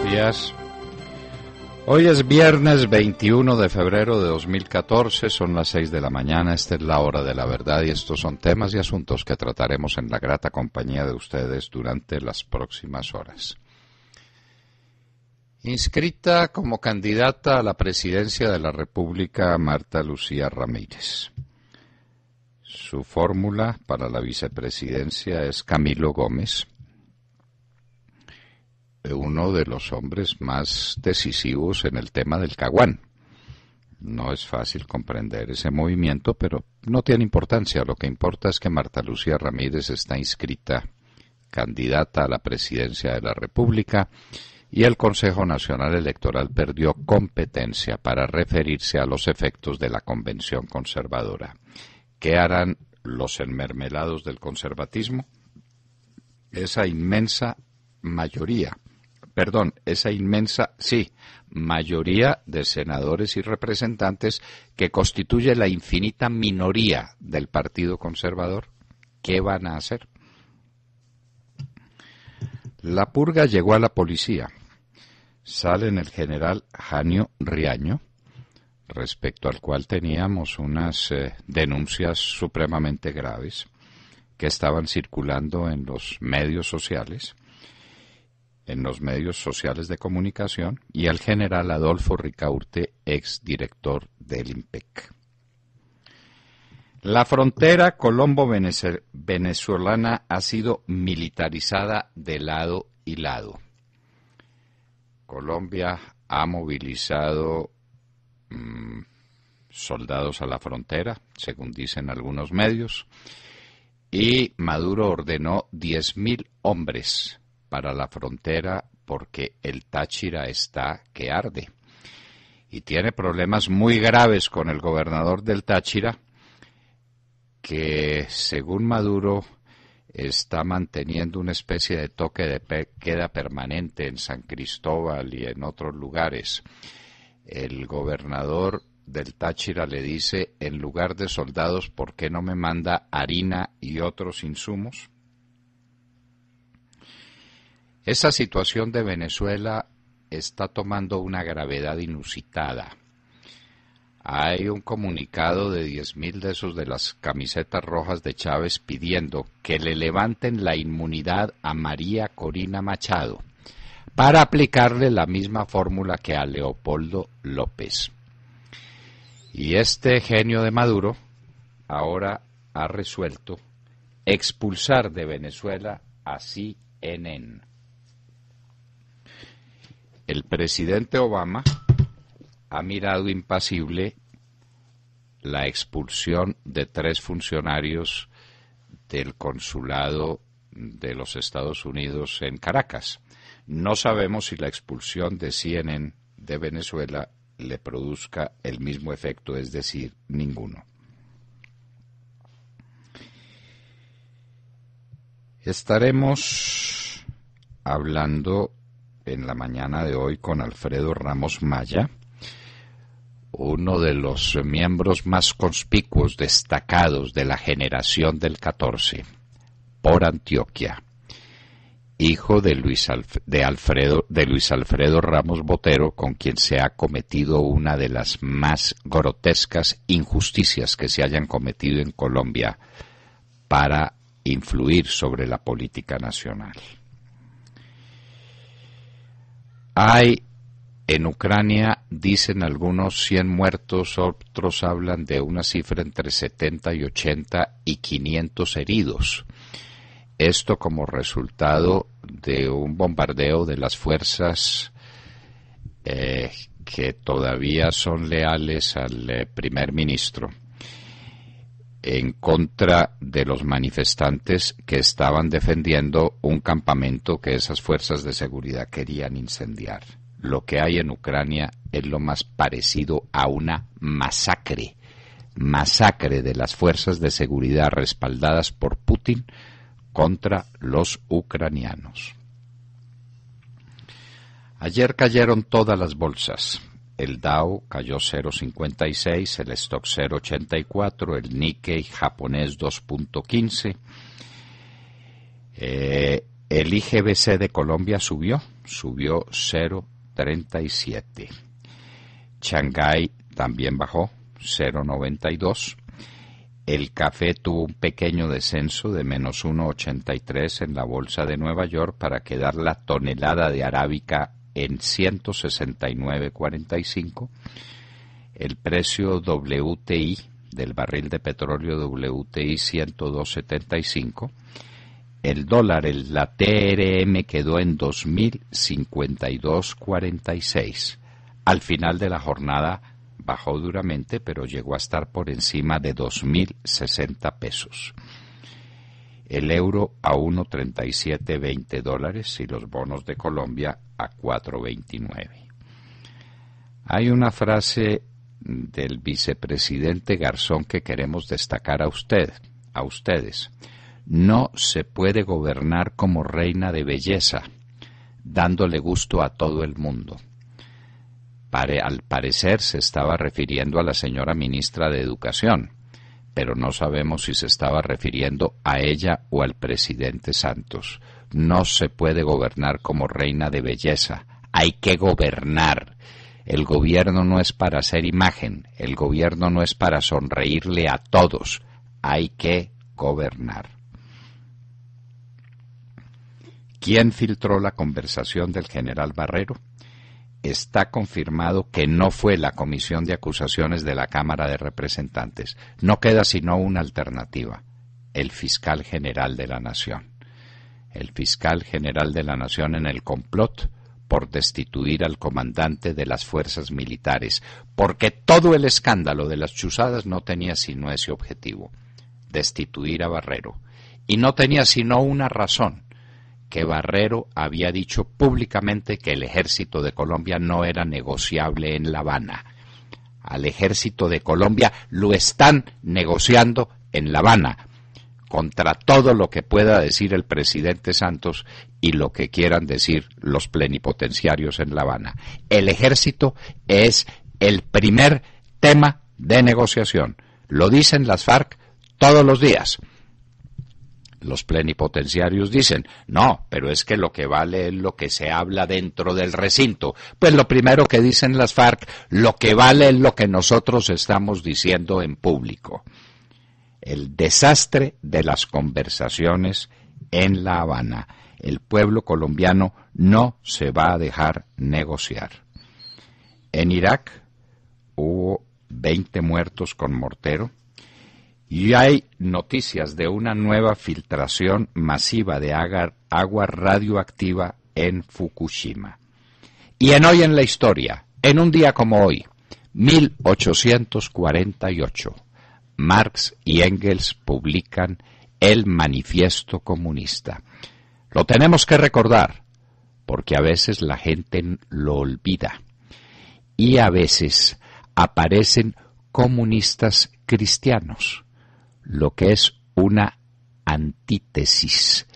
días. Hoy es viernes 21 de febrero de 2014, son las 6 de la mañana, esta es la hora de la verdad y estos son temas y asuntos que trataremos en la grata compañía de ustedes durante las próximas horas. Inscrita como candidata a la presidencia de la República, Marta Lucía Ramírez. Su fórmula para la vicepresidencia es Camilo Gómez, uno de los hombres más decisivos en el tema del Caguán. No es fácil comprender ese movimiento, pero no tiene importancia. Lo que importa es que Marta Lucía Ramírez está inscrita candidata a la presidencia de la República y el Consejo Nacional Electoral perdió competencia para referirse a los efectos de la Convención Conservadora. ¿Qué harán los enmermelados del conservatismo? Esa inmensa mayoría de senadores y representantes que constituye la infinita minoría del Partido Conservador, ¿qué van a hacer? La purga llegó a la policía. Salen el general Janio Riaño, respecto al cual teníamos unas denuncias supremamente graves que estaban circulando en los medios sociales de comunicación, y al general Adolfo Ricaurte, exdirector del IMPEC. La frontera colombo-venezolana ha sido militarizada de lado y lado. Colombia ha movilizado soldados a la frontera, según dicen algunos medios, y Maduro ordenó 10.000 hombres para la frontera porque el Táchira está que arde. Y tiene problemas muy graves con el gobernador del Táchira, que según Maduro está manteniendo una especie de toque de queda permanente en San Cristóbal y en otros lugares. El gobernador del Táchira le dice, en lugar de soldados, ¿por qué no me manda harina y otros insumos? Esa situación de Venezuela está tomando una gravedad inusitada. Hay un comunicado de 10.000 de esos de las camisetas rojas de Chávez pidiendo que le levanten la inmunidad a María Corina Machado para aplicarle la misma fórmula que a Leopoldo López. Y este genio de Maduro ahora ha resuelto expulsar de Venezuela a CNN. El presidente Obama ha mirado impasible la expulsión de 3 funcionarios del consulado de los Estados Unidos en Caracas. No sabemos si la expulsión de CNN de Venezuela le produzca el mismo efecto, es decir, ninguno. Estaremos hablando en la mañana de hoy con Alfredo Ramos Maya, uno de los miembros más conspicuos, destacados de la generación del 14, por Antioquia, hijo de Luis Alfredo Ramos Botero, con quien se ha cometido una de las más grotescas injusticias que se hayan cometido en Colombia para influir sobre la política nacional. Hay en Ucrania, dicen algunos, 100 muertos, otros hablan de una cifra entre 70 y 80 y 500 heridos. Esto como resultado de un bombardeo de las fuerzas que todavía son leales al primer ministro en contra de los manifestantes que estaban defendiendo un campamento que esas fuerzas de seguridad querían incendiar. Lo que hay en Ucrania es lo más parecido a una masacre de las fuerzas de seguridad respaldadas por Putin contra los ucranianos. Ayer cayeron todas las bolsas. El Dow cayó 0,56, el Stock 0,84, el Nikkei japonés 2,15. El IGBC de Colombia subió 0,37. Shanghái también bajó 0,92. El café tuvo un pequeño descenso de menos 1,83 en la bolsa de Nueva York para quedar la tonelada de arábica en 169,45. El precio WTI del barril de petróleo WTI 102,75. El dólar, la TRM, quedó en 2.052,46. Al final de la jornada bajó duramente, pero llegó a estar por encima de 2.060 pesos. El euro a 1,3720 dólares y los bonos de Colombia a 4,29. Hay una frase del vicepresidente Garzón que queremos destacar a ustedes. No se puede gobernar como reina de belleza, dándole gusto a todo el mundo. Al parecer se estaba refiriendo a la señora ministra de Educación, pero no sabemos si se estaba refiriendo a ella o al presidente Santos. No se puede gobernar como reina de belleza, hay que gobernar. El gobierno no es para hacer imagen, el gobierno no es para sonreírle a todos, hay que gobernar. ¿Quién filtró la conversación del general Barrero? Está confirmado que no fue la Comisión de Acusaciones de la Cámara de Representantes. No queda sino una alternativa: el fiscal general de la Nación. El fiscal general de la Nación en el complot por destituir al comandante de las fuerzas militares, porque todo el escándalo de las chuzadas no tenía sino ese objetivo: destituir a Barrero. Y no tenía sino una razón: que Barrero había dicho públicamente que el ejército de Colombia no era negociable en La Habana. Al ejército de Colombia lo están negociando en La Habana, contra todo lo que pueda decir el presidente Santos y lo que quieran decir los plenipotenciarios en La Habana. El ejército es el primer tema de negociación. Lo dicen las FARC todos los días. Los plenipotenciarios dicen, no, pero es que lo que vale es lo que se habla dentro del recinto. Pues lo primero que dicen las FARC, lo que vale es lo que nosotros estamos diciendo en público. El desastre de las conversaciones en La Habana. El pueblo colombiano no se va a dejar negociar. En Irak hubo 20 muertos con mortero. Y hay noticias de una nueva filtración masiva de agua radioactiva en Fukushima. Y en Hoy en la Historia, en un día como hoy, 1848, Marx y Engels publican el Manifiesto Comunista. Lo tenemos que recordar, porque a veces la gente lo olvida. Y a veces aparecen comunistas cristianos, lo que es una antítesis.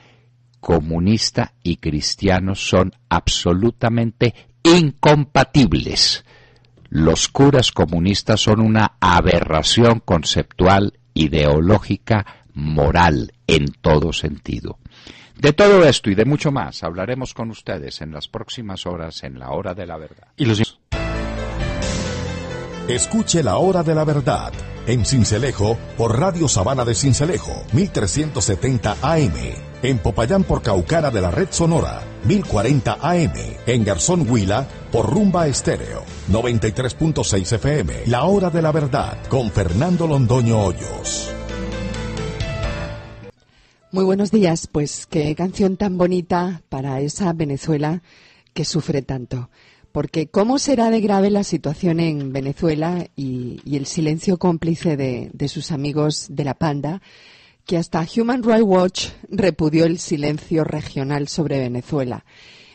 Comunista y cristiano son absolutamente incompatibles. Los curas comunistas son una aberración conceptual, ideológica, moral, en todo sentido. De todo esto y de mucho más hablaremos con ustedes en las próximas horas en La Hora de la Verdad. Escuche La Hora de la Verdad en Sincelejo por Radio Sabana de Sincelejo, 1370 AM. En Popayán por Caucara de la Red Sonora, 1040 AM. En Garzón Huila por Rumba Estéreo, 93.6 FM. La Hora de la Verdad con Fernando Londoño Hoyos. Muy buenos días. Pues qué canción tan bonita para esa Venezuela que sufre tanto. Porque cómo será de grave la situación en Venezuela y el silencio cómplice de sus amigos de la Panda, que hasta Human Rights Watch repudió el silencio regional sobre Venezuela.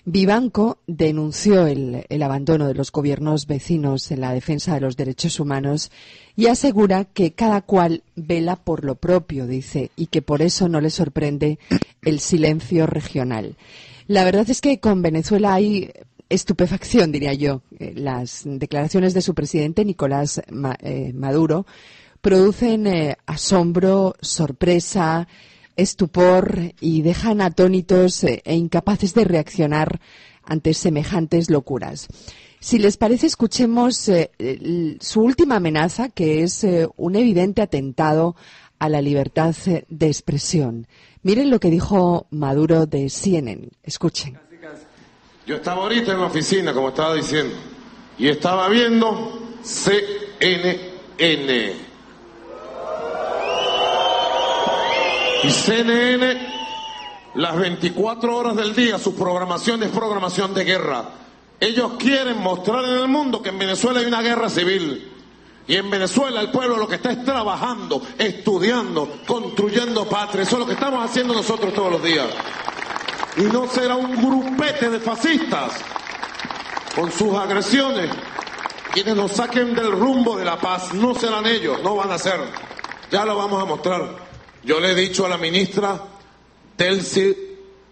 Vivanco denunció el abandono de los gobiernos vecinos en la defensa de los derechos humanos y asegura que cada cual vela por lo propio, dice, y que por eso no le sorprende el silencio regional. La verdad es que con Venezuela hay estupefacción, diría yo. Las declaraciones de su presidente, Nicolás Maduro, producen asombro, sorpresa, estupor y dejan atónitos e incapaces de reaccionar ante semejantes locuras. Si les parece, escuchemos su última amenaza, que es un evidente atentado a la libertad de expresión. Miren lo que dijo Maduro de CNN. Escuchen. Yo estaba ahorita en la oficina, como estaba diciendo, y estaba viendo CNN. Y CNN, las 24 horas del día, su programación es programación de guerra. Ellos quieren mostrar en el mundo que en Venezuela hay una guerra civil. Y en Venezuela el pueblo lo que está es trabajando, estudiando, construyendo patria. Eso es lo que estamos haciendo nosotros todos los días. Y no será un grupete de fascistas con sus agresiones quienes nos saquen del rumbo de la paz. No serán ellos, no van a ser. Ya lo vamos a mostrar. Yo le he dicho a la ministra Delcy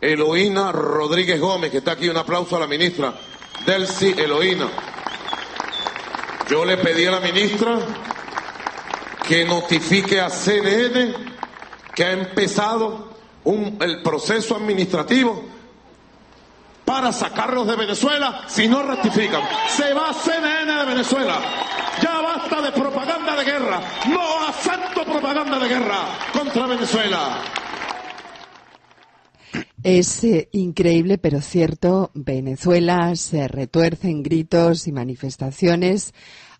Eloína Rodríguez Gómez, que está aquí, un aplauso a la ministra Delcy Eloína. Yo le pedí a la ministra que notifique a CNN que ha empezado el proceso administrativo para sacarlos de Venezuela si no rectifican. Se va CNN de Venezuela. Ya basta de propaganda de guerra. No acepto propaganda de guerra contra Venezuela. Es increíble, pero cierto. Venezuela se retuerce en gritos y manifestaciones.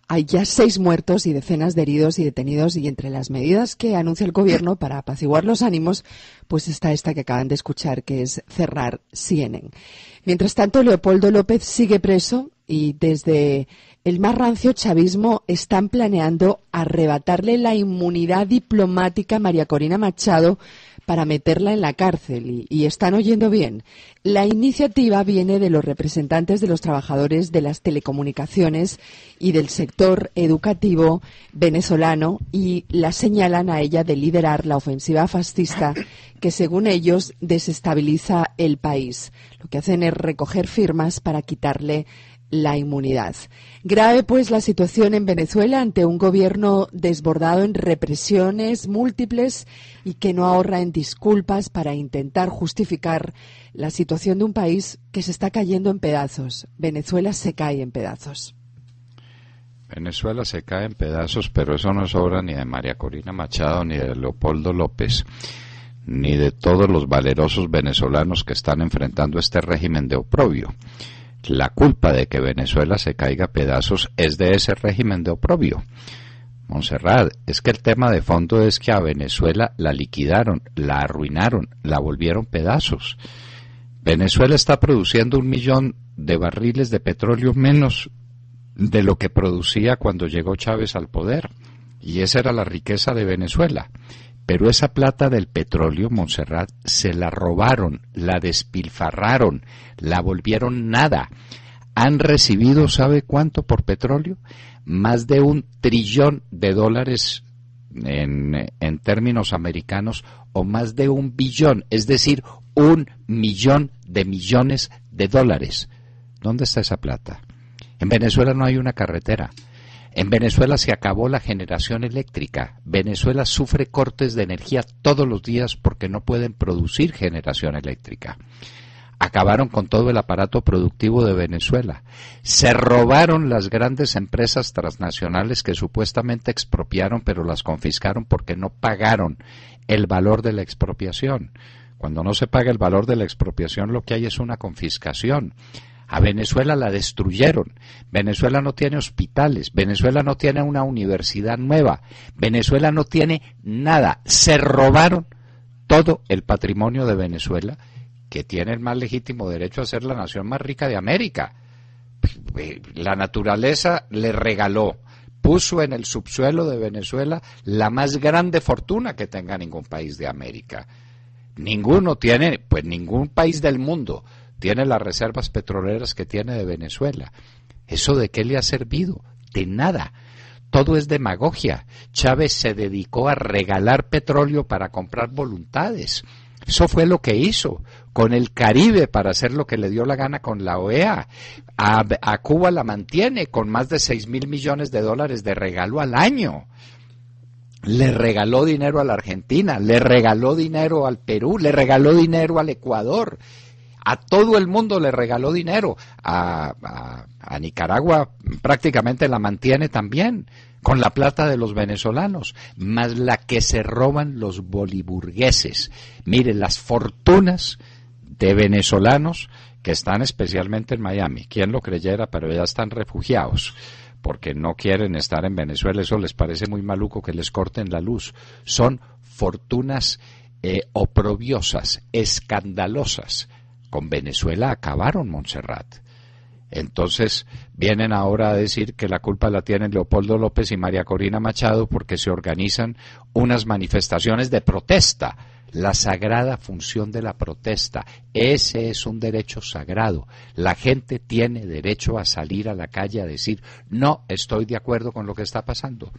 Hay ya 6 muertos y decenas de heridos y detenidos, y entre las medidas que anuncia el gobierno para apaciguar los ánimos, pues está esta que acaban de escuchar, que es cerrar CNN. Mientras tanto, Leopoldo López sigue preso y desde el más rancio chavismo están planeando arrebatarle la inmunidad diplomática a María Corina Machado para meterla en la cárcel. Y están oyendo bien. La iniciativa viene de los representantes de los trabajadores de las telecomunicaciones y del sector educativo venezolano, y la señalan a ella de liderar la ofensiva fascista que, según ellos, desestabiliza el país. Lo que hacen es recoger firmas para quitarle la inmunidad. Grave, pues, la situación en Venezuela ante un gobierno desbordado en represiones múltiples y que no ahorra en disculpas para intentar justificar la situación de un país que se está cayendo en pedazos. Venezuela se cae en pedazos. Venezuela se cae en pedazos, pero eso no es obra ni de María Corina Machado, ni de Leopoldo López, ni de todos los valerosos venezolanos que están enfrentando este régimen de oprobio. La culpa de que Venezuela se caiga a pedazos es de ese régimen de oprobio. Montserrat, es que el tema de fondo es que a Venezuela la liquidaron, la arruinaron, la volvieron pedazos. Venezuela está produciendo 1 millón de barriles de petróleo menos de lo que producía cuando llegó Chávez al poder. Y esa era la riqueza de Venezuela. Pero esa plata del petróleo, Montserrat, se la robaron, la despilfarraron, la volvieron nada. Han recibido, ¿sabe cuánto por petróleo? Más de $1 trillón en términos americanos, o más de 1 billón, es decir, 1 millón de millones de dólares. ¿Dónde está esa plata? En Venezuela no hay una carretera. En Venezuela se acabó la generación eléctrica. Venezuela sufre cortes de energía todos los días porque no pueden producir generación eléctrica. Acabaron con todo el aparato productivo de Venezuela. Se robaron las grandes empresas transnacionales que supuestamente expropiaron, pero las confiscaron porque no pagaron el valor de la expropiación. Cuando no se paga el valor de la expropiación, lo que hay es una confiscación. A Venezuela la destruyeron. Venezuela no tiene hospitales. Venezuela no tiene una universidad nueva. Venezuela no tiene nada. Se robaron todo el patrimonio de Venezuela, que tiene el más legítimo derecho a ser la nación más rica de América. La naturaleza le regaló, puso en el subsuelo de Venezuela la más grande fortuna que tenga ningún país de América. Ninguno tiene, pues ningún país del mundo tiene las reservas petroleras que tiene de Venezuela. ¿Eso de qué le ha servido? De nada. Todo es demagogia. Chávez se dedicó a regalar petróleo para comprar voluntades. Eso fue lo que hizo con el Caribe para hacer lo que le dio la gana con la OEA. A Cuba la mantiene con más de $6,000 millones de regalo al año. le regaló dinero a la Argentina, le regaló dinero al Perú, le regaló dinero al Ecuador, a todo el mundo le regaló dinero, a Nicaragua prácticamente la mantiene también, con la plata de los venezolanos, más la que se roban los boliburgueses. Miren, las fortunas de venezolanos que están especialmente en Miami, quién lo creyera, pero ya están refugiados, porque no quieren estar en Venezuela, eso les parece muy maluco que les corten la luz. Son fortunas oprobiosas, escandalosas. Con Venezuela acabaron, Montserrat. Entonces vienen ahora a decir que la culpa la tienen Leopoldo López y María Corina Machado porque se organizan unas manifestaciones de protesta. La sagrada función de la protesta, ese es un derecho sagrado. La gente tiene derecho a salir a la calle a decir, no estoy de acuerdo con lo que está pasando,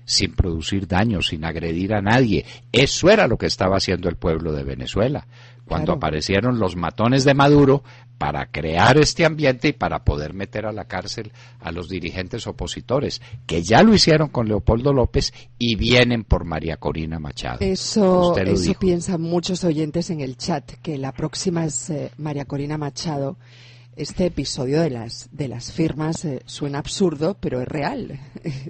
sin producir daño, sin agredir a nadie. Eso era lo que estaba haciendo el pueblo de Venezuela, cuando aparecieron los matones de Maduro para crear este ambiente y para poder meter a la cárcel a los dirigentes opositores, que ya lo hicieron con Leopoldo López y vienen por María Corina Machado. Eso piensan muchos oyentes en el chat, que la próxima es María Corina Machado. Este episodio de las firmas suena absurdo, pero es real,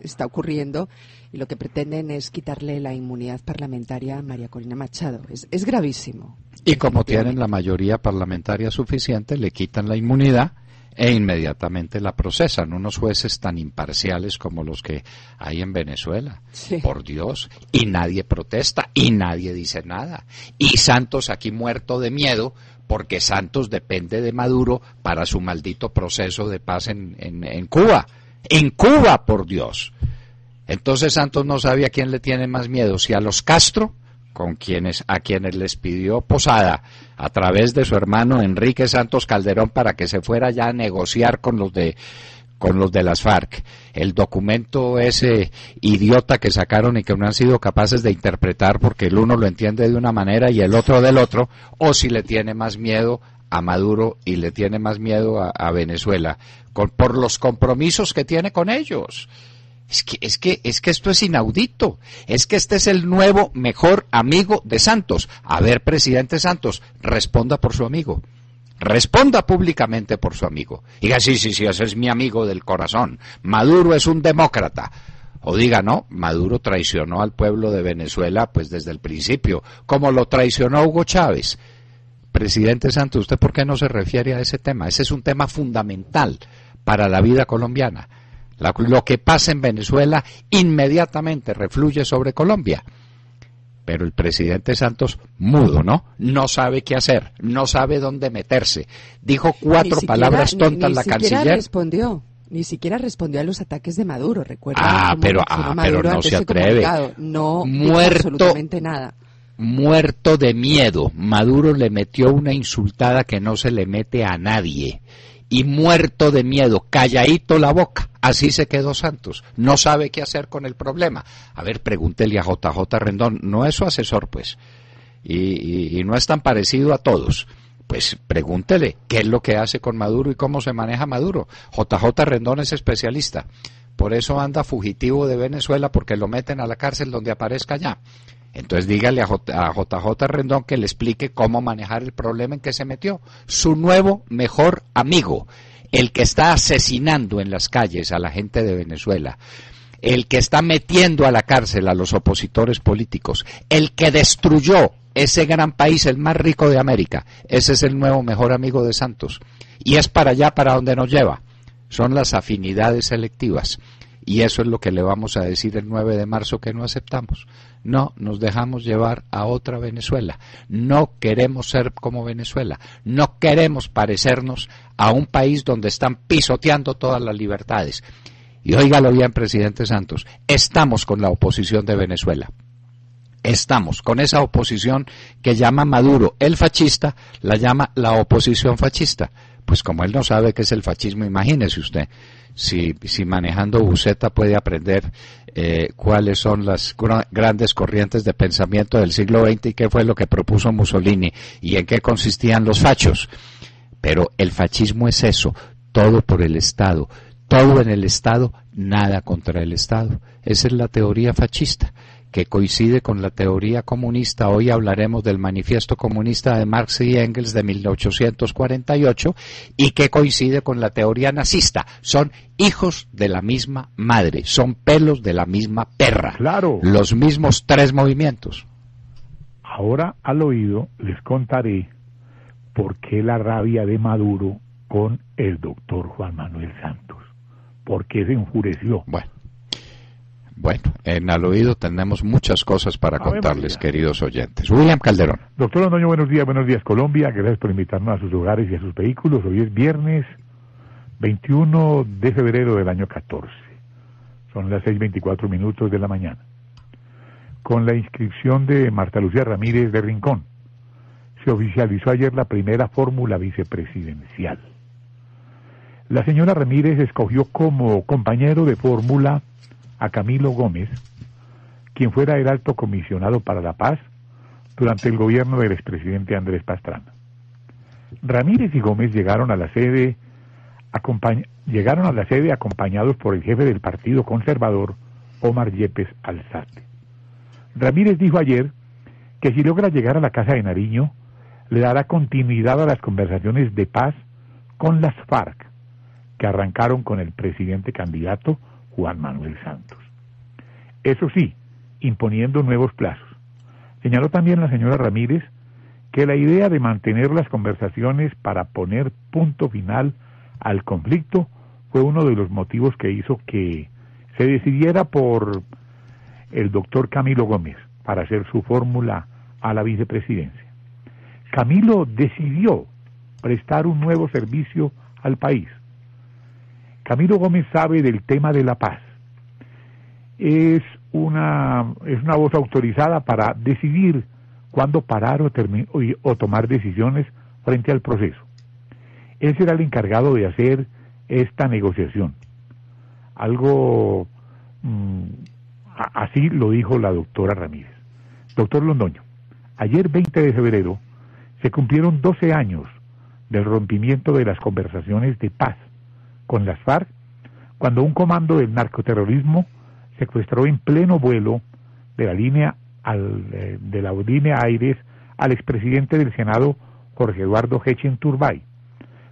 está ocurriendo, y lo que pretenden es quitarle la inmunidad parlamentaria a María Corina Machado. Es gravísimo. Y como tienen la mayoría parlamentaria suficiente, le quitan la inmunidad e inmediatamente la procesan. Unos jueces tan imparciales como los que hay en Venezuela. Sí. Por Dios. Y nadie protesta y nadie dice nada. Y Santos aquí muerto de miedo, porque Santos depende de Maduro para su maldito proceso de paz en Cuba. En Cuba, por Dios. Entonces Santos no sabe a quién le tiene más miedo, si a los Castro, a quienes les pidió posada a través de su hermano Enrique Santos Calderón para que se fuera ya a negociar con los de las FARC, el documento ese idiota que sacaron y que no han sido capaces de interpretar porque el uno lo entiende de una manera y el otro del otro, o si le tiene más miedo a Maduro y le tiene más miedo a Venezuela por los compromisos que tiene con ellos. Es que esto es inaudito. Es que este es el nuevo mejor amigo de Santos. A ver, presidente Santos, responda por su amigo. Responda públicamente por su amigo. Diga, sí, ese es mi amigo del corazón. Maduro es un demócrata. O diga, no, Maduro traicionó al pueblo de Venezuela pues desde el principio, como lo traicionó Hugo Chávez. Presidente Santos, ¿usted por qué no se refiere a ese tema? Ese es un tema fundamental para la vida colombiana. Lo que pasa en Venezuela inmediatamente refluye sobre Colombia. Pero el presidente Santos, mudo, ¿no? No sabe qué hacer, no sabe dónde meterse. Dijo cuatro palabras tontas la canciller. Ni siquiera respondió a los ataques de Maduro, recuerda. Pero no se atreve. No dijo absolutamente nada. Muerto de miedo. Maduro le metió una insultada que no se le mete a nadie. Y muerto de miedo, calladito la boca. Así se quedó Santos. No sabe qué hacer con el problema. A ver, pregúntele a JJ Rendón. No es su asesor, pues. Y no es tan parecido a todos. Pues pregúntele qué es lo que hace con Maduro y cómo se maneja Maduro. JJ Rendón es especialista. Por eso anda fugitivo de Venezuela, porque lo meten a la cárcel donde aparezca allá. Entonces dígale a JJ Rendón que le explique cómo manejar el problema en que se metió. Su nuevo mejor amigo, el que está asesinando en las calles a la gente de Venezuela, el que está metiendo a la cárcel a los opositores políticos, el que destruyó ese gran país, el más rico de América. Ese es el nuevo mejor amigo de Santos. Y es para allá para donde nos lleva. Son las afinidades selectivas. Y eso es lo que le vamos a decir el 9 de marzo que no aceptamos. No nos dejamos llevar a otra Venezuela. No queremos ser como Venezuela. No queremos parecernos a un país donde están pisoteando todas las libertades. Y óigalo bien, presidente Santos, estamos con la oposición de Venezuela. Estamos con esa oposición que llama Maduro el fascista, la llama la oposición fascista. Pues como él no sabe qué es el fascismo, imagínese usted. Si manejando buceta puede aprender cuáles son las grandes corrientes de pensamiento del siglo XX y qué fue lo que propuso Mussolini y en qué consistían los fachos. Pero el fascismo es eso, todo por el Estado, todo en el Estado, nada contra el Estado. Esa es la teoría fascista, que coincide con la teoría comunista. Hoy hablaremos del manifiesto comunista de Marx y Engels de 1848 y que coincide con la teoría nazista. Son hijos de la misma madre, son pelos de la misma perra. Claro. Los mismos tres movimientos. Ahora al oído les contaré por qué la rabia de Maduro con el doctor Juan Manuel Santos. ¿Por qué se enfureció? Bueno, en al oído tenemos muchas cosas para contarles, queridos oyentes. William Calderón. Doctor Londoño, buenos días Colombia. Gracias por invitarnos a sus hogares y a sus vehículos. Hoy es viernes 21 de febrero del año 14. Son las 6:24 de la mañana. Con la inscripción de Marta Lucía Ramírez de Rincón, se oficializó ayer la primera fórmula vicepresidencial. La señora Ramírez escogió como compañero de fórmula a Camilo Gómez, quien fuera el alto comisionado para la paz durante el gobierno del expresidente Andrés Pastrana. Ramírez y Gómez llegaron a la sede acompañados por el jefe del Partido Conservador, Omar Yepes Alzate. Ramírez dijo ayer que si logra llegar a la Casa de Nariño, le dará continuidad a las conversaciones de paz con las FARC, que arrancaron con el presidente candidato Juan Manuel Santos. Eso sí, imponiendo nuevos plazos. Señaló también la señora Ramírez que la idea de mantener las conversaciones para poner punto final al conflicto fue uno de los motivos que hizo que se decidiera por el doctor Camilo Gómez para hacer su fórmula a la vicepresidencia. Camilo decidió prestar un nuevo servicio al país. Camilo Gómez sabe del tema de la paz. Es una voz autorizada para decidir cuándo parar o tomar decisiones frente al proceso. Él será el encargado de hacer esta negociación. Algo así lo dijo la doctora Ramírez. Doctor Londoño, ayer 20 de febrero se cumplieron 12 años del rompimiento de las conversaciones de paz con las FARC, cuando un comando del narcoterrorismo secuestró en pleno vuelo de la línea Aires al expresidente del Senado, Jorge Eduardo Hechen Turbay,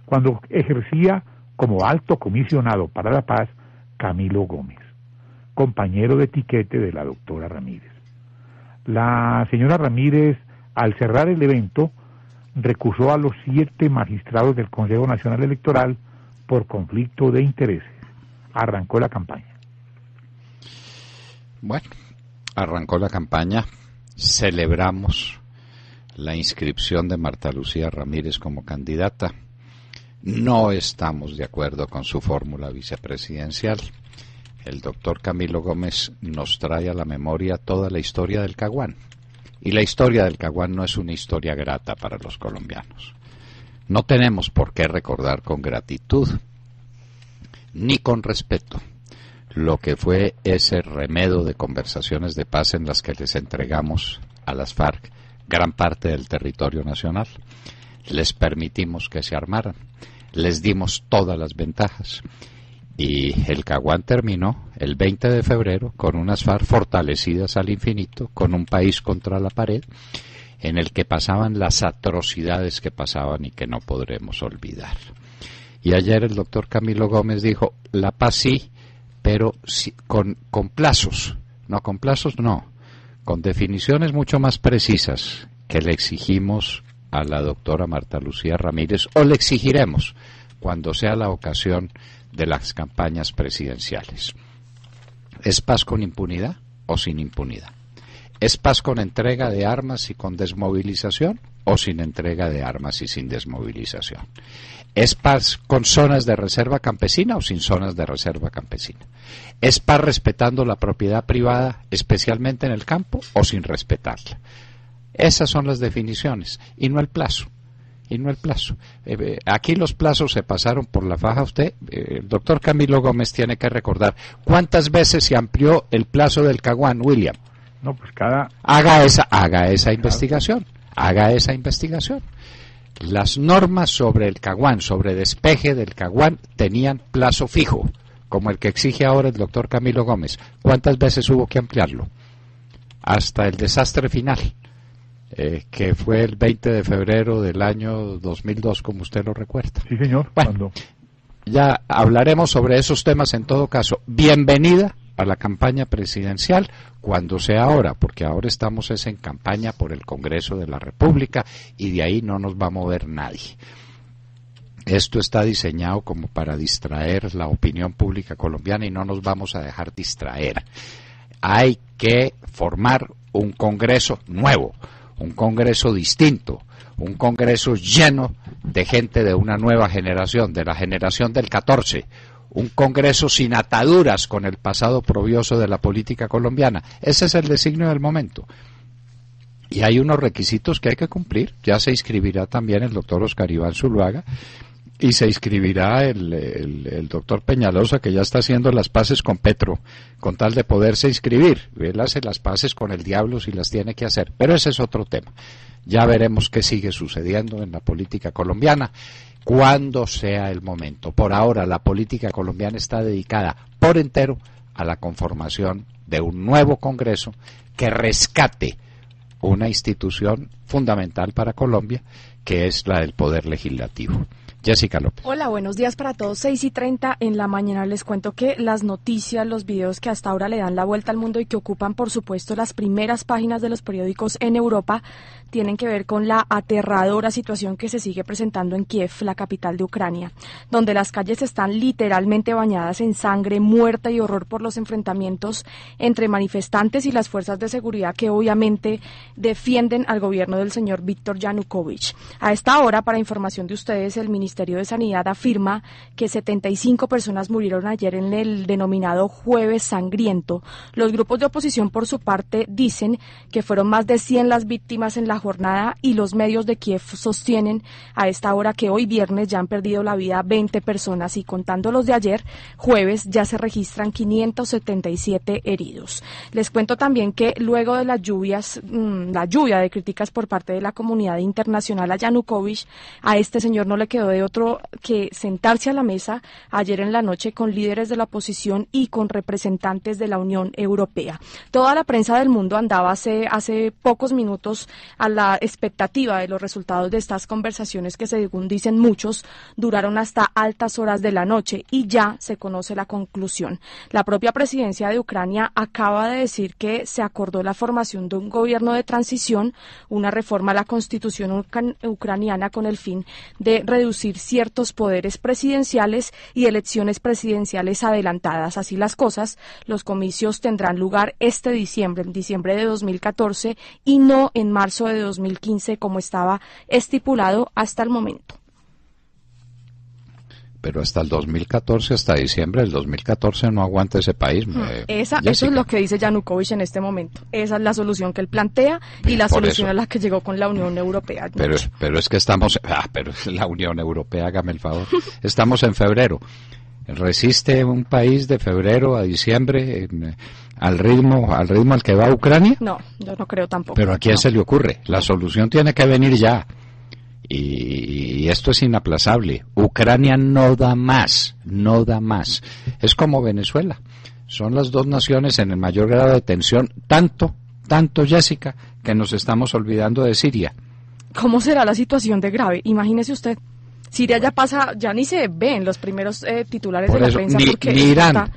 cuando ejercía como alto comisionado para la paz Camilo Gómez, compañero de tiquete de la doctora Ramírez. La señora Ramírez, al cerrar el evento, recusó a los 7 magistrados del Consejo Nacional Electoral por conflicto de intereses. Arrancó la campaña. Bueno, arrancó la campaña. Celebramos la inscripción de Marta Lucía Ramírez como candidata. No estamos de acuerdo con su fórmula vicepresidencial. El doctor Camilo Gómez nos trae a la memoria toda la historia del Caguán. Y la historia del Caguán no es una historia grata para los colombianos. No tenemos por qué recordar con gratitud ni con respeto lo que fue ese remedo de conversaciones de paz en las que les entregamos a las FARC gran parte del territorio nacional. Les permitimos que se armaran, les dimos todas las ventajas y el Caguán terminó el 20 de febrero con unas FARC fortalecidas al infinito, con un país contra la pared, en el que pasaban las atrocidades que pasaban y que no podremos olvidar. Y ayer el doctor Camilo Gómez dijo, la paz sí, pero sí, con plazos, con definiciones mucho más precisas que le exigimos a la doctora Marta Lucía Ramírez, o le exigiremos cuando sea la ocasión de las campañas presidenciales. ¿Es paz con impunidad o sin impunidad? ¿Es paz con entrega de armas y con desmovilización o sin entrega de armas y sin desmovilización? ¿Es paz con zonas de reserva campesina o sin zonas de reserva campesina? ¿Es paz respetando la propiedad privada, especialmente en el campo, o sin respetarla? Esas son las definiciones, y no el plazo. Aquí los plazos se pasaron por la faja. El doctor Camilo Gómez tiene que recordar cuántas veces se amplió el plazo del Caguán, William. No, pues haga esa investigación. Las normas sobre el Caguán, sobre despeje del Caguán, tenían plazo fijo, como el que exige ahora el doctor Camilo Gómez. ¿Cuántas veces hubo que ampliarlo? hasta el desastre final, que fue el 20 de febrero del año 2002, como usted lo recuerda. Sí, señor. Bueno, ya hablaremos sobre esos temas en todo caso. Bienvenida a la campaña presidencial, cuando sea ahora, porque ahora estamos en campaña por el Congreso de la República y de ahí no nos va a mover nadie. Esto está diseñado como para distraer la opinión pública colombiana y no nos vamos a dejar distraer. Hay que formar un Congreso nuevo, un Congreso distinto, un Congreso lleno de gente de una nueva generación, de la generación del 14, un Congreso sin ataduras con el pasado oprobioso de la política colombiana. Ese es el designio del momento. Y hay unos requisitos que hay que cumplir. Ya se inscribirá también el doctor Oscar Iván Zuluaga y se inscribirá el doctor Peñalosa, que ya está haciendo las paces con Petro, con tal de poderse inscribir. Él hace las paces con el diablo si las tiene que hacer, pero ese es otro tema. Ya veremos qué sigue sucediendo en la política colombiana cuando sea el momento. Por ahora la política colombiana está dedicada por entero a la conformación de un nuevo Congreso que rescate una institución fundamental para Colombia, que es la del Poder Legislativo. Jessica López. Hola, buenos días para todos. 6:30 en la mañana. Les cuento que las noticias, los videos que hasta ahora le dan la vuelta al mundo y que ocupan, por supuesto, las primeras páginas de los periódicos en Europa, tienen que ver con la aterradora situación que se sigue presentando en Kiev, la capital de Ucrania, donde las calles están literalmente bañadas en sangre, muerte y horror por los enfrentamientos entre manifestantes y las fuerzas de seguridad que obviamente defienden al gobierno del señor Víctor Yanukovych. A esta hora, para información de ustedes, el Ministerio de Sanidad afirma que 75 personas murieron ayer en el denominado Jueves Sangriento. Los grupos de oposición, por su parte, dicen que fueron más de 100 las víctimas en la jornada y los medios de Kiev sostienen a esta hora que hoy viernes ya han perdido la vida 20 personas y contando los de ayer, jueves, ya se registran 577 heridos. Les cuento también que luego de las lluvias, la lluvia de críticas por parte de la comunidad internacional a Yanukovych, a este señor no le quedó de otro que sentarse a la mesa ayer en la noche con líderes de la oposición y con representantes de la Unión Europea. Toda la prensa del mundo andaba hace pocos minutos a la expectativa de los resultados de estas conversaciones que, según dicen muchos, duraron hasta altas horas de la noche y ya se conoce la conclusión. La propia presidencia de Ucrania acaba de decir que se acordó la formación de un gobierno de transición, una reforma a la constitución ucraniana con el fin de reducir ciertos poderes presidenciales y elecciones presidenciales adelantadas. Así las cosas, los comicios tendrán lugar este diciembre, en diciembre de 2014 y no en marzo de 2015 como estaba estipulado hasta el momento. Pero hasta el 2014, hasta diciembre del 2014 no aguanta ese país. Eso es lo que dice Yanukovych en este momento. Esa es la solución que él plantea y la solución a la que llegó con la Unión Europea. Pero es que estamos... pero la Unión Europea, hágame el favor. Estamos en febrero. ¿Resiste un país de febrero a diciembre al ritmo al que va Ucrania? No, yo no creo tampoco. Pero ¿a quién se le ocurre? La solución tiene que venir ya. Y esto es inaplazable. Ucrania no da más. Es como Venezuela. Son las dos naciones en el mayor grado de tensión, tanto, Jessica, que nos estamos olvidando de Siria. ¿Cómo será la situación de grave? Imagínese usted. Siria ya pasa, ya ni se ve en los primeros titulares de la prensa.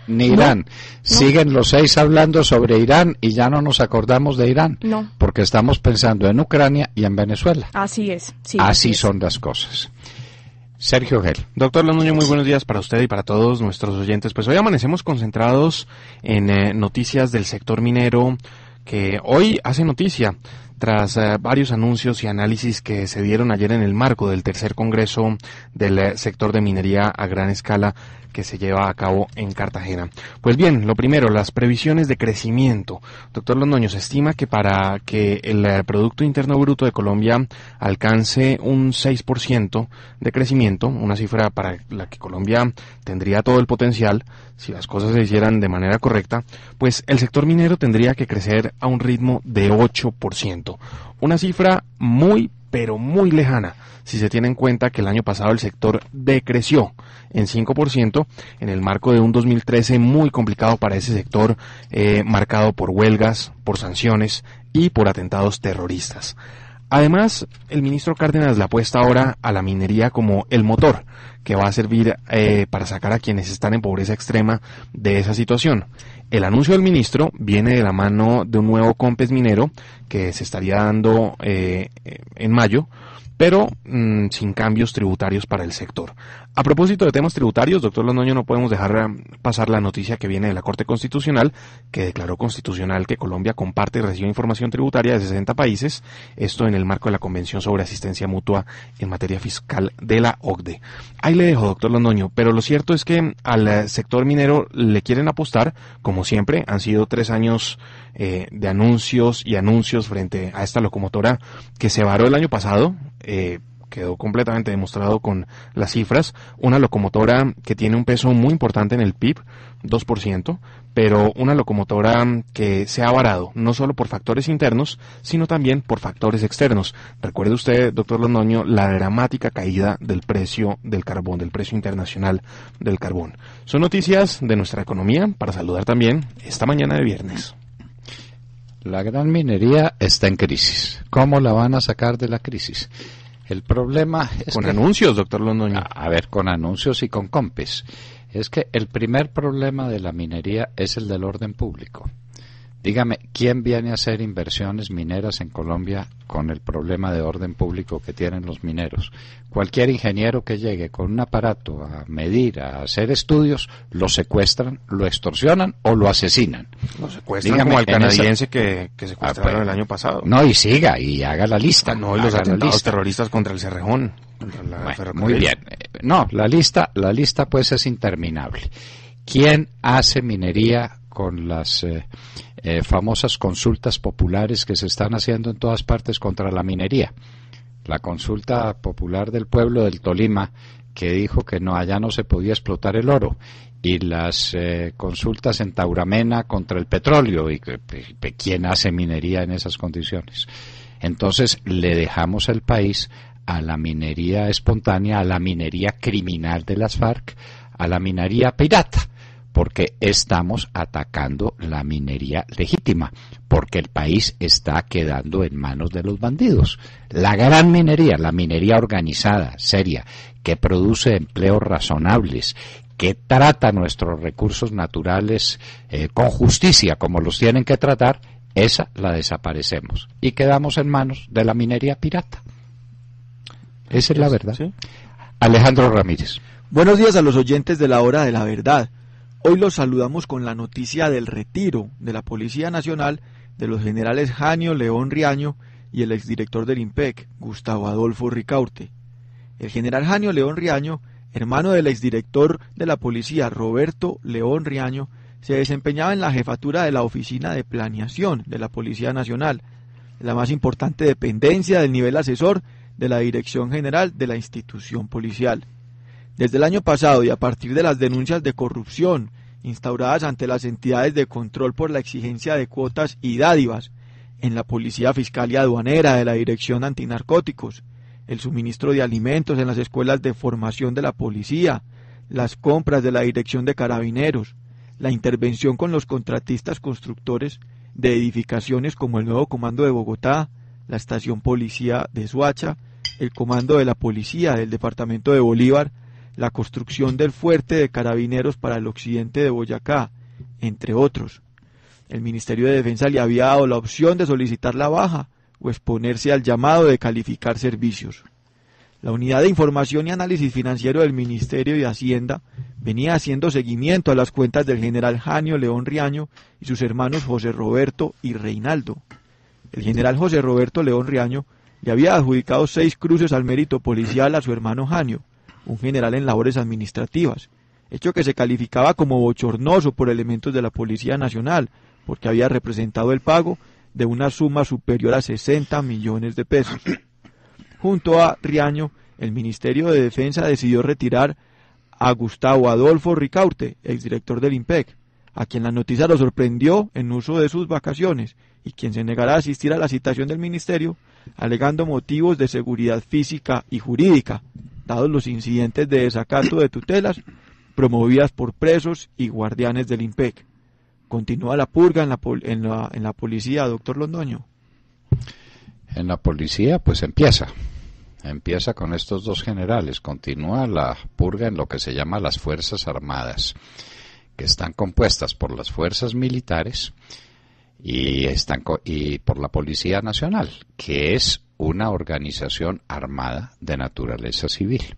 Ni Irán. Siguen los 6 hablando sobre Irán y ya no nos acordamos de Irán. No. Porque estamos pensando en Ucrania y en Venezuela. Así es. Sí, así son las cosas. Sergio Gel. Doctor Londoño, muy buenos días para usted y para todos nuestros oyentes. Pues hoy amanecemos concentrados en noticias del sector minero que hoy hace noticia tras varios anuncios y análisis que se dieron ayer en el marco del tercer congreso del sector de minería a gran escala que se lleva a cabo en Cartagena. Pues bien, lo primero, las previsiones de crecimiento. Doctor Londoño, se estima que para que el Producto Interno Bruto de Colombia alcance un 6% de crecimiento, una cifra para la que Colombia tendría todo el potencial, si las cosas se hicieran de manera correcta, pues el sector minero tendría que crecer a un ritmo de 8%. Una cifra muy pero muy lejana, si se tiene en cuenta que el año pasado el sector decreció en 5% en el marco de un 2013 muy complicado para ese sector, marcado por huelgas, por sanciones y por atentados terroristas. Además, el ministro Cárdenas le apuesta ahora a la minería como el motor que va a servir para sacar a quienes están en pobreza extrema de esa situación. El anuncio del ministro viene de la mano de un nuevo COMPES minero que se estaría dando en mayo, pero sin cambios tributarios para el sector. A propósito de temas tributarios, doctor Londoño, no podemos dejar pasar la noticia que viene de la Corte Constitucional, que declaró constitucional que Colombia comparte y recibe información tributaria de 60 países, esto en el marco de la Convención sobre Asistencia Mutua en materia fiscal de la OCDE. Ahí le dejo, doctor Londoño, pero lo cierto es que al sector minero le quieren apostar, como siempre, han sido 3 años de anuncios y anuncios frente a esta locomotora que se varó el año pasado, quedó completamente demostrado con las cifras, una locomotora que tiene un peso muy importante en el PIB, 2%, pero una locomotora que se ha varado, no solo por factores internos, sino también por factores externos. Recuerde usted, doctor Londoño, la dramática caída del precio del carbón, del precio internacional del carbón. Son noticias de nuestra economía para saludar también esta mañana de viernes. La gran minería está en crisis. ¿Cómo la van a sacar de la crisis? El problema es con anuncios, doctor Londoño. A ver, con anuncios y con COMPES. Es que el primer problema de la minería es el del orden público. Dígame, ¿quién viene a hacer inversiones mineras en Colombia con el problema de orden público que tienen los mineros? Cualquier ingeniero que llegue con un aparato a medir, a hacer estudios, lo secuestran, lo extorsionan o lo asesinan. Lo secuestran. Dígame, como al canadiense que secuestraron el año pasado. No, y siga, y haga la lista. No, y los atentados terroristas contra el Cerrejón. Muy bien. No, la lista pues es interminable. ¿Quién hace minería con las famosas consultas populares que se están haciendo en todas partes contra la minería? La consulta popular del pueblo del Tolima, que dijo que no, allá no se podía explotar el oro, y las consultas en Tauramena contra el petróleo, y ¿quién hace minería en esas condiciones? Entonces le dejamos el país a la minería espontánea, a la minería criminal de las FARC, a la minería pirata, porque estamos atacando la minería legítima, porque el país está quedando en manos de los bandidos. La gran minería, la minería organizada, seria, que produce empleos razonables, que trata nuestros recursos naturales con justicia, como los tienen que tratar, esa la desaparecemos y quedamos en manos de la minería pirata. Esa es la verdad. ¿Sí? Alejandro Ramírez. Buenos días a los oyentes de la Hora de la Verdad. Hoy los saludamos con la noticia del retiro de la Policía Nacional de los generales Janio León Riaño y el exdirector del IMPEC, Gustavo Adolfo Ricaurte. El general Janio León Riaño, hermano del exdirector de la policía Roberto León Riaño, se desempeñaba en la jefatura de la Oficina de Planeación de la Policía Nacional, la más importante dependencia del nivel asesor de la Dirección General de la institución policial. Desde el año pasado y a partir de las denuncias de corrupción instauradas ante las entidades de control por la exigencia de cuotas y dádivas en la Policía Fiscal y Aduanera de la Dirección Antinarcóticos, el suministro de alimentos en las escuelas de formación de la policía, las compras de la Dirección de Carabineros, la intervención con los contratistas constructores de edificaciones como el nuevo Comando de Bogotá, la Estación Policía de Soacha, el Comando de la Policía del Departamento de Bolívar, la construcción del fuerte de carabineros para el occidente de Boyacá, entre otros. El Ministerio de Defensa le había dado la opción de solicitar la baja o exponerse al llamado de calificar servicios. La Unidad de Información y Análisis Financiero del Ministerio de Hacienda venía haciendo seguimiento a las cuentas del general Janio León Riaño y sus hermanos José Roberto y Reinaldo. El general José Roberto León Riaño le había adjudicado 6 cruces al mérito policial a su hermano Janio, un general en labores administrativas, hecho que se calificaba como bochornoso por elementos de la Policía Nacional, porque había representado el pago de una suma superior a 60 millones de pesos. Junto a Riaño, el Ministerio de Defensa decidió retirar a Gustavo Adolfo Ricaurte, exdirector del IMPEC, a quien la noticia lo sorprendió en uso de sus vacaciones, y quien se negará a asistir a la citación del Ministerio alegando motivos de seguridad física y jurídica, dados los incidentes de desacato de tutelas promovidas por presos y guardianes del IMPEC. ¿Continúa la purga en la policía, doctor Londoño? En la policía, pues empieza con estos dos generales. Continúa la purga en lo que se llama las Fuerzas Armadas, que están compuestas por las fuerzas militares y por la Policía Nacional, que es una organización armada de naturaleza civil.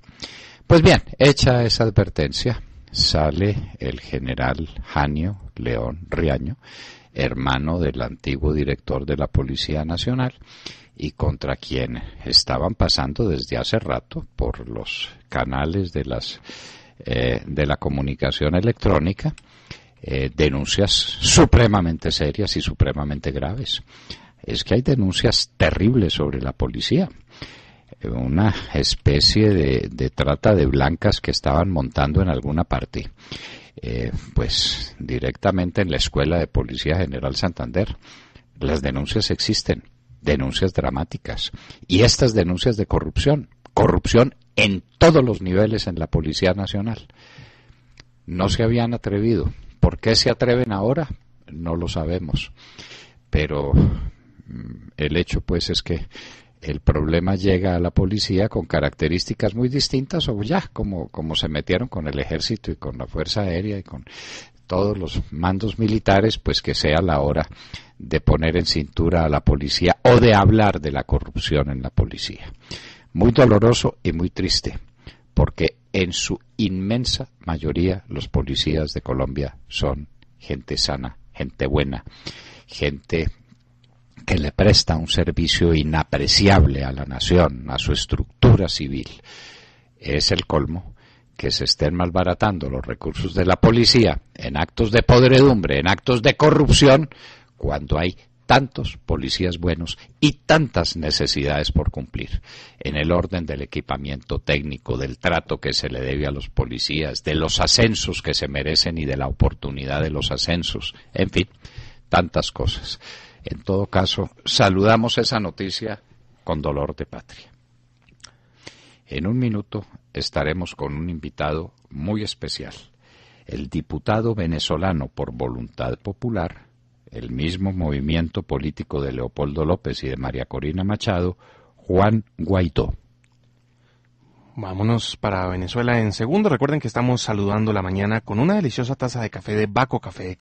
Pues bien, hecha esa advertencia, sale el general Janio León Riaño, hermano del antiguo director de la Policía Nacional, y contra quien estaban pasando desde hace rato por los canales de la comunicación electrónica denuncias supremamente serias y supremamente graves. Es que hay denuncias terribles sobre la policía. Una especie de trata de blancas que estaban montando en alguna parte, pues directamente en la Escuela de Policía General Santander. Las denuncias existen, denuncias dramáticas, y estas denuncias de corrupción en todos los niveles en la Policía Nacional. No se habían atrevido. ¿Por qué se atreven ahora? No lo sabemos. Pero el hecho pues es que el problema llega a la policía con características muy distintas, o ya como se metieron con el ejército y con la Fuerza Aérea y con todos los mandos militares, pues que sea la hora de poner en cintura a la policía o de hablar de la corrupción en la policía. Muy doloroso y muy triste, porque en su inmensa mayoría los policías de Colombia son gente sana, gente buena, gente que le presta un servicio inapreciable a la nación, a su estructura civil. Es el colmo que se estén malbaratando los recursos de la policía en actos de podredumbre, en actos de corrupción, cuando hay tantos policías buenos y tantas necesidades por cumplir, en el orden del equipamiento técnico, del trato que se le debe a los policías, de los ascensos que se merecen y de la oportunidad de los ascensos, en fin, tantas cosas. En todo caso, saludamos esa noticia con dolor de patria. En un minuto estaremos con un invitado muy especial, el diputado venezolano por voluntad popular, el mismo movimiento político de Leopoldo López y de María Corina Machado, Juan Guaidó. Vámonos para Venezuela en segundo. Recuerden que estamos saludando la mañana con una deliciosa taza de café de Baco Café